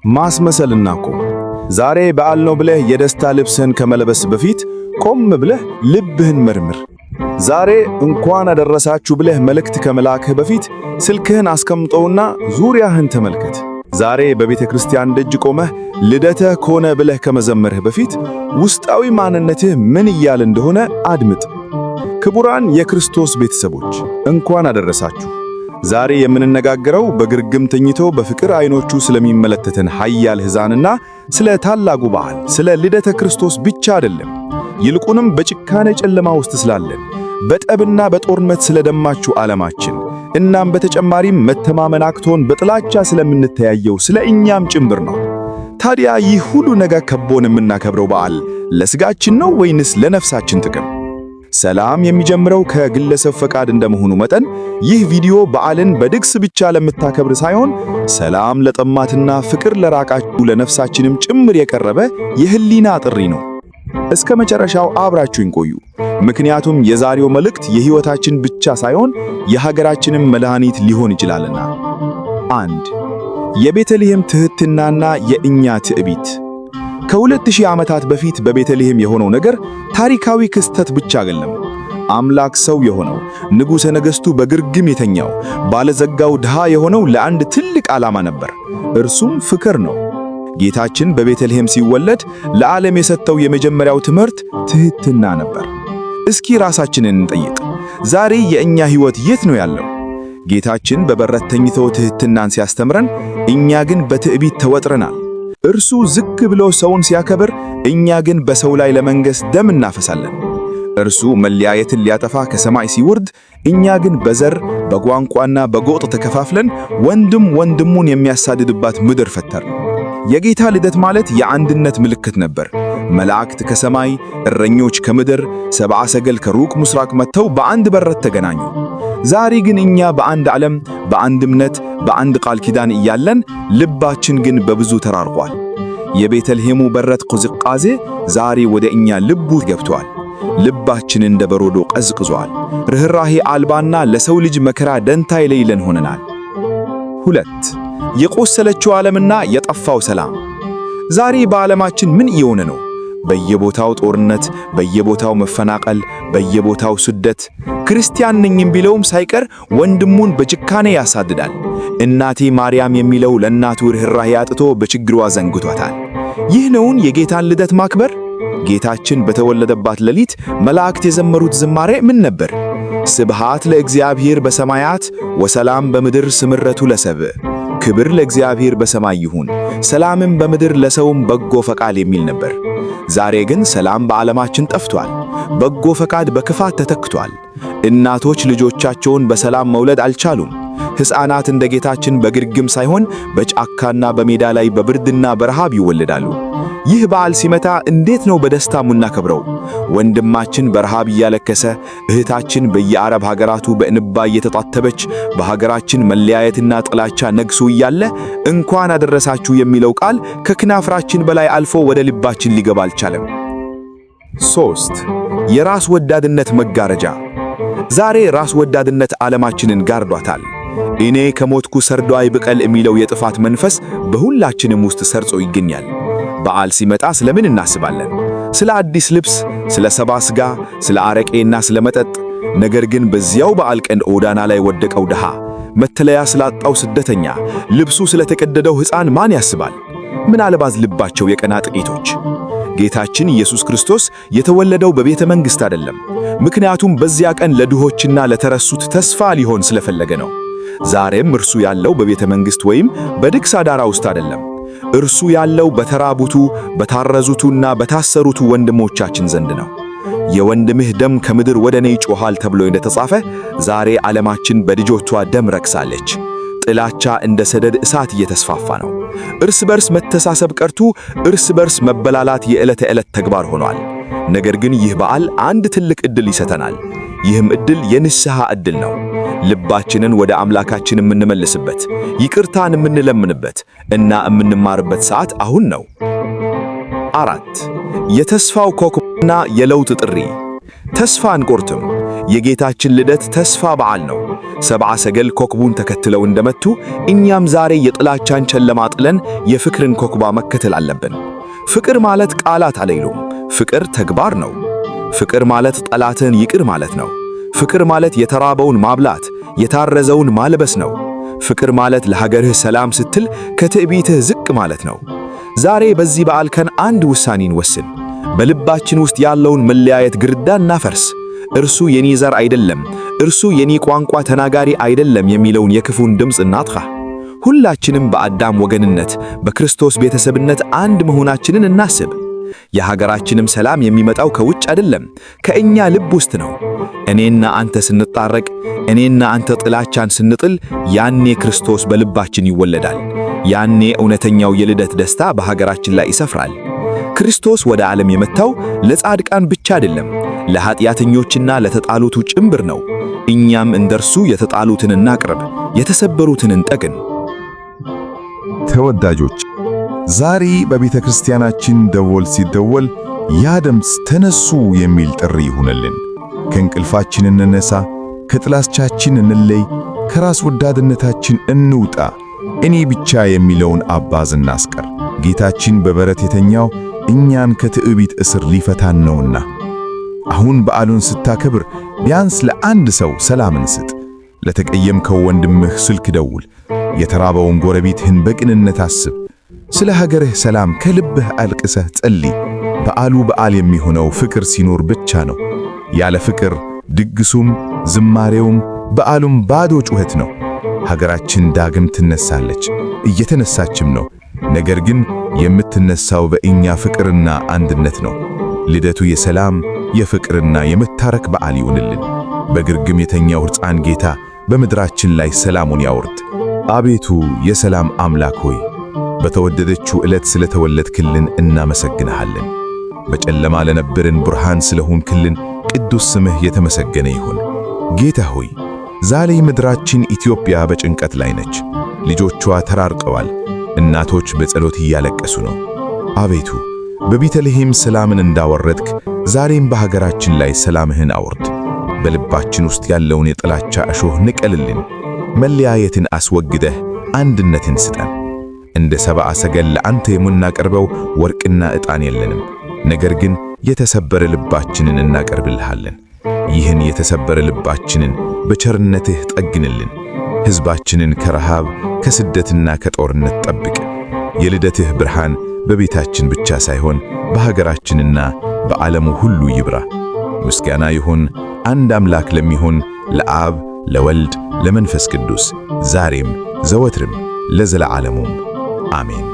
ማስመሰልና እኮ ዛሬ በዓል ነው ብለህ የደስታ ልብስህን ከመልበስ በፊት ቆም ብለህ ልብህን መርምር። ዛሬ እንኳን አደረሳችሁ ብለህ መልእክት ከመላክህ በፊት ስልክህን አስቀምጠውና ዙሪያህን ተመልከት። ዛሬ በቤተ ክርስቲያን ደጅ ቆመህ ልደትህ ከሆነ ብለህ ከመዘመርህ በፊት ውስጣዊ ማንነትህ ምን እያለ እንደሆነ አድምጥ። ክቡራን የክርስቶስ ቤተሰቦች እንኳን አደረሳችሁ። ዛሬ የምንነጋገረው በግርግም ተኝቶ በፍቅር አይኖቹ ስለሚመለከተን ኃያል ሕፃንና ስለ ታላቁ በዓል ስለ ልደተ ክርስቶስ ብቻ አይደለም። ይልቁንም በጭካኔ ጨለማ ውስጥ ስላለን በጠብና በጦርነት ስለደማችሁ ዓለማችን እናም በተጨማሪም መተማመን አቅቶን በጥላቻ ስለምንተያየው ስለ እኛም ጭምር ነው። ታዲያ ይህ ሁሉ ነገር ከቦን የምናከብረው በዓል ለሥጋችን ነው ወይንስ ለነፍሳችን ጥቅም? ሰላም የሚጀምረው ከግለሰብ ፈቃድ እንደመሆኑ መጠን ይህ ቪዲዮ በዓልን በድግስ ብቻ ለምታከብር ሳይሆን ሰላም ለጠማትና ፍቅር ለራቃችሁ ለነፍሳችንም ጭምር የቀረበ የህሊና ጥሪ ነው። እስከ መጨረሻው አብራችሁኝ ቆዩ። ምክንያቱም የዛሬው መልእክት የሕይወታችን ብቻ ሳይሆን የሀገራችንም መድኃኒት ሊሆን ይችላልና። 1. የቤተልሔም ትሕትናና የእኛ ትዕቢት። ከ2000 ዓመታት በፊት በቤተልሔም የሆነው ነገር ታሪካዊ ክስተት ብቻ አይደለም። አምላክ ሰው የሆነው ንጉሠ ነገሥቱ በግርግም የተኛው ባለጸጋው ድሃ የሆነው ለአንድ ትልቅ ዓላማ ነበር። እርሱም ፍቅር ነው። ጌታችን በቤተልሔም ሲወለድ ለዓለም የሰጠው የመጀመሪያው ትምህርት ትሕትና ነበር። እስኪ ራሳችንን እንጠይቅ። ዛሬ የእኛ ሕይወት የት ነው ያለው? ጌታችን በበረት ተኝቶ ትሕትናን ሲያስተምረን፣ እኛ ግን በትዕቢት ተወጥረናል። እርሱ ዝቅ ብሎ ሰውን ሲያከብር፣ እኛ ግን በሰው ላይ ለመንገስ ደም እናፈሳለን። እርሱ መለያየትን ሊያጠፋ ከሰማይ ሲወርድ፣ እኛ ግን በዘር በቋንቋና በጎጥ ተከፋፍለን ወንድም ወንድሙን የሚያሳድድባት ምድር ፈጠርን። የጌታ ልደት ማለት የአንድነት ምልክት ነበር። መላእክት ከሰማይ፣ እረኞች ከምድር፣ ሰብአ ሰገል ከሩቅ ምስራቅ መጥተው በአንድ በረት ተገናኙ። ዛሬ ግን እኛ በአንድ ዓለም፣ በአንድ እምነት፣ በአንድ ቃል ኪዳን እያለን ልባችን ግን በብዙ ተራርቋል። የቤተልሔሙ በረት ቅዝቃዜ ዛሬ ወደ እኛ ልቡ ገብቷል። ልባችን እንደ በረዶ ቀዝቅዟል። ርኅራኄ አልባና ለሰው ልጅ መከራ ደንታ የሌለን ሆነናል። 2. የቆሰለችው ዓለምና የጠፋው ሰላም። ዛሬ በዓለማችን ምን እየሆነ ነው? በየቦታው ጦርነት፣ በየቦታው መፈናቀል፣ በየቦታው ስደት። ክርስቲያን ነኝ ቢለውም ሳይቀር ወንድሙን በጭካኔ ያሳድዳል። እናቴ ማርያም የሚለው ለእናቱ ርኅራኄ አጥቶ በችግሯ ዘንግቷታል። ይህ ነውን የጌታን ልደት ማክበር? ጌታችን በተወለደባት ሌሊት መላእክት የዘመሩት ዝማሬ ምን ነበር? ስብሃት ለእግዚአብሔር በሰማያት ወሰላም በምድር ስምረቱ ለሰብእ። ክብር ለእግዚአብሔር በሰማይ ይሁን፣ ሰላምም በምድር ለሰውም በጎ ፈቃድ የሚል ነበር። ዛሬ ግን ሰላም በዓለማችን ጠፍቷል። በጎ ፈቃድ በክፋት ተተክቷል። እናቶች ልጆቻቸውን በሰላም መውለድ አልቻሉም። ሕፃናት እንደ ጌታችን በግርግም ሳይሆን በጫካና በሜዳ ላይ በብርድና በረሃብ ይወለዳሉ። ይህ በዓል ሲመታ እንዴት ነው በደስታ የምናከብረው? ወንድማችን በረሃብ እያለከሰ፣ እህታችን በየአረብ ሀገራቱ በእንባ እየተጣተበች፣ በሀገራችን መለያየትና ጥላቻ ነግሶ እያለ እንኳን አደረሳችሁ የሚለው ቃል ከክናፍራችን በላይ አልፎ ወደ ልባችን ሊገባ አልቻለም። 3. የራስ ወዳድነት መጋረጃ። ዛሬ ራስ ወዳድነት ዓለማችንን ጋርዷታል። እኔ ከሞትኩ ሰርዶ አይብቀል የሚለው የጥፋት መንፈስ በሁላችንም ውስጥ ሰርጾ ይገኛል። በዓል ሲመጣ ስለምን እናስባለን? ስለ አዲስ ልብስ፣ ስለ ሰባ ሥጋ፣ ስለ አረቄና ስለ መጠጥ። ነገር ግን በዚያው በዓል ቀን ጎዳና ላይ ወደቀው ድሃ፣ መተለያ ስላጣው ስደተኛ፣ ልብሱ ስለተቀደደው ሕፃን ማን ያስባል? ምናልባት ልባቸው የቀና ጥቂቶች። ጌታችን ኢየሱስ ክርስቶስ የተወለደው በቤተ መንግሥት አይደለም። ምክንያቱም በዚያ ቀን ለድሆችና ለተረሱት ተስፋ ሊሆን ስለፈለገ ነው። ዛሬም እርሱ ያለው በቤተ መንግሥት ወይም በድግስ አዳራ ውስጥ አይደለም። እርሱ ያለው በተራቡቱ፣ በታረዙቱና በታሰሩቱ ወንድሞቻችን ዘንድ ነው። የወንድምህ ደም ከምድር ወደ እኔ ይጮኻል ተብሎ እንደተጻፈ ዛሬ ዓለማችን በልጆቿ ደም ረክሳለች። ጥላቻ እንደ ሰደድ እሳት እየተስፋፋ ነው። እርስ በርስ መተሳሰብ ቀርቶ እርስ በርስ መበላላት የዕለት ተዕለት ተግባር ሆኗል። ነገር ግን ይህ በዓል አንድ ትልቅ ዕድል ይሰጠናል። ይህም ዕድል የንስሐ ዕድል ነው። ልባችንን ወደ አምላካችን የምንመልስበት፣ ይቅርታን የምንለምንበት እና የምንማርበት ሰዓት አሁን ነው። 4. የተስፋው ኮከብና የለውጥ ጥሪ። ተስፋ አንቆርጥም። የጌታችን ልደት ተስፋ በዓል ነው። ሰብዓ ሰገል ኮከቡን ተከትለው እንደመቱ እኛም ዛሬ የጥላቻን ጨለማ ጥለን የፍቅርን ኮከብ መከተል አለብን። ፍቅር ማለት ቃላት አይደሉም፣ ፍቅር ተግባር ነው። ፍቅር ማለት ጠላትን ይቅር ማለት ነው። ፍቅር ማለት የተራበውን ማብላት፣ የታረዘውን ማልበስ ነው። ፍቅር ማለት ለሀገርህ ሰላም ስትል ከትዕቢትህ ዝቅ ማለት ነው። ዛሬ በዚህ በዓል ቀን አንድ ውሳኔ እንወስን። በልባችን ውስጥ ያለውን መለያየት ግርዳ እናፈርስ። እርሱ የኔ ዘር አይደለም፣ እርሱ የኔ ቋንቋ ተናጋሪ አይደለም የሚለውን የክፉን ድምፅ እናጥፋ። ሁላችንም በአዳም ወገንነት በክርስቶስ ቤተሰብነት አንድ መሆናችንን እናስብ። የሀገራችንም ሰላም የሚመጣው ከውጭ አይደለም፣ ከእኛ ልብ ውስጥ ነው። እኔና አንተ ስንጣረቅ፣ እኔና አንተ ጥላቻን ስንጥል፣ ያኔ ክርስቶስ በልባችን ይወለዳል። ያኔ እውነተኛው የልደት ደስታ በሀገራችን ላይ ይሰፍራል። ክርስቶስ ወደ ዓለም የመጣው ለጻድቃን ብቻ አይደለም፣ ለኃጢአተኞችና ለተጣሉቱ ጭምር ነው። እኛም እንደርሱ የተጣሉትን እናቅርብ፣ የተሰበሩትን እንጠግን። ተወዳጆች፣ ዛሬ በቤተ ክርስቲያናችን ደወል ሲደወል ያ ድምፅ ተነሱ የሚል ጥሪ ይሁንልን። ከእንቅልፋችን እንነሳ፣ ከጥላቻችን እንለይ፣ ከራስ ወዳድነታችን እንውጣ። እኔ ብቻ የሚለውን አባዝ እናስቀር። ጌታችን በበረት የተኛው እኛን ከትዕቢት እስር ሊፈታን ነውና። አሁን በዓሉን ስታከብር ቢያንስ ለአንድ ሰው ሰላምን ስጥ። ለተቀየምከው ወንድምህ ስልክ ደውል። የተራበውን ጎረቤትህን በቅንነት አስብ። ስለ ሀገርህ ሰላም ከልብህ አልቅሰህ ጸልይ። በዓሉ በዓል የሚሆነው ፍቅር ሲኖር ብቻ ነው። ያለ ፍቅር ድግሱም፣ ዝማሬውም፣ በዓሉም ባዶ ጩኸት ነው። ሀገራችን ዳግም ትነሳለች፣ እየተነሳችም ነው። ነገር ግን የምትነሳው በእኛ ፍቅርና አንድነት ነው። ልደቱ የሰላም የፍቅርና የመታረክ በዓል ይሁንልን። በግርግም የተኛው ሕፃን ጌታ በምድራችን ላይ ሰላሙን ያውርድ። አቤቱ የሰላም አምላክ ሆይ በተወደደችው ዕለት ስለተወለድክልን እናመሰግንሃለን። በጨለማ ለነበርን ብርሃን ስለሆንክልን ቅዱስ ስምህ የተመሰገነ ይሁን። ጌታ ሆይ ዛሬ ምድራችን ኢትዮጵያ በጭንቀት ላይ ነች። ልጆቿ ተራርቀዋል፣ እናቶች በጸሎት እያለቀሱ ነው። አቤቱ በቤተልሔም ሰላምን እንዳወረድክ ዛሬም በሀገራችን ላይ ሰላምህን አውርድ። በልባችን ውስጥ ያለውን የጥላቻ እሾህ ንቀልልን። መለያየትን አስወግደህ አንድነትን ስጠን። እንደ ሰብዓ ሰገል ለአንተ የምናቀርበው ወርቅና ዕጣን የለንም፣ ነገር ግን የተሰበረ ልባችንን እናቀርብልሃለን። ይህን የተሰበረ ልባችንን በቸርነትህ ጠግንልን። ሕዝባችንን ከረሃብ ከስደትና ከጦርነት ጠብቅ። የልደትህ ብርሃን በቤታችን ብቻ ሳይሆን በሀገራችንና በዓለሙ ሁሉ ይብራ። ምስጋና ይሁን አንድ አምላክ ለሚሆን ለአብ ለወልድ ለመንፈስ ቅዱስ ዛሬም ዘወትርም ለዘለዓለሙም አሜን።